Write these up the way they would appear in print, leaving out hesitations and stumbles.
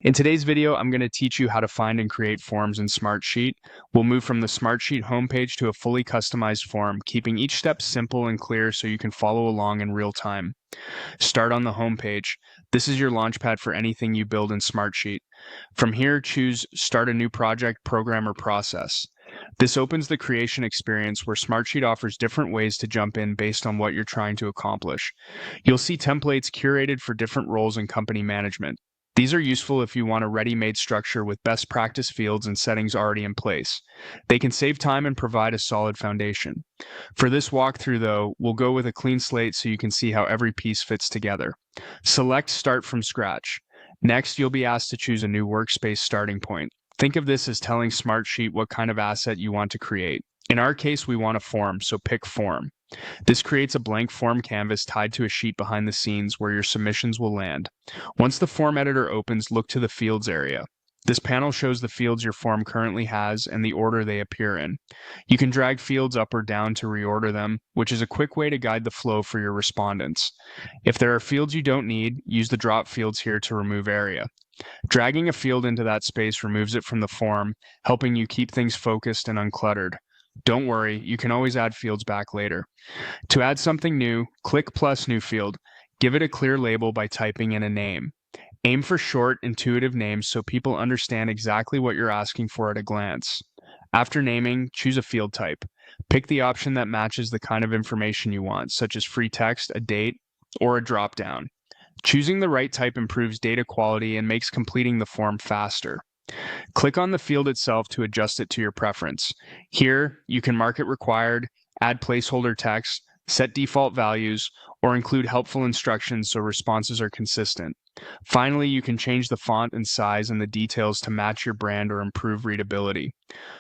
In today's video, I'm going to teach you how to find and create forms in Smartsheet. We'll move from the Smartsheet homepage to a fully customized form, keeping each step simple and clear so you can follow along in real time. Start on the homepage. This is your launchpad for anything you build in Smartsheet. From here, choose Start a New Project, Program, or Process. This opens the creation experience where Smartsheet offers different ways to jump in based on what you're trying to accomplish. You'll see templates curated for different roles in company management. These are useful if you want a ready-made structure with best practice fields and settings already in place. They can save time and provide a solid foundation. For this walkthrough, though, we'll go with a clean slate so you can see how every piece fits together. Select Start from Scratch. Next, you'll be asked to choose a new workspace starting point. Think of this as telling Smartsheet what kind of asset you want to create. In our case, we want a form, so pick Form. This creates a blank form canvas tied to a sheet behind the scenes where your submissions will land. Once the form editor opens, look to the Fields area. This panel shows the fields your form currently has and the order they appear in. You can drag fields up or down to reorder them, which is a quick way to guide the flow for your respondents. If there are fields you don't need, use the drop fields here to remove area. Dragging a field into that space removes it from the form, helping you keep things focused and uncluttered. Don't worry, you can always add fields back later. To add something new, click plus new field. Give it a clear label by typing in a name. Aim for short, intuitive names so people understand exactly what you're asking for at a glance. After naming, choose a field type. Pick the option that matches the kind of information you want, such as free text, a date, or a drop-down. Choosing the right type improves data quality and makes completing the form faster. Click on the field itself to adjust it to your preference. Here, you can mark it required, add placeholder text, set default values, or include helpful instructions so responses are consistent. Finally, you can change the font and size and the details to match your brand or improve readability.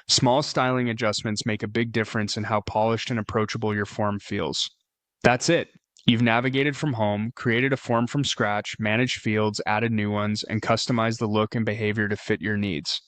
Small styling adjustments make a big difference in how polished and approachable your form feels. That's it. You've navigated from home, created a form from scratch, managed fields, added new ones, and customized the look and behavior to fit your needs.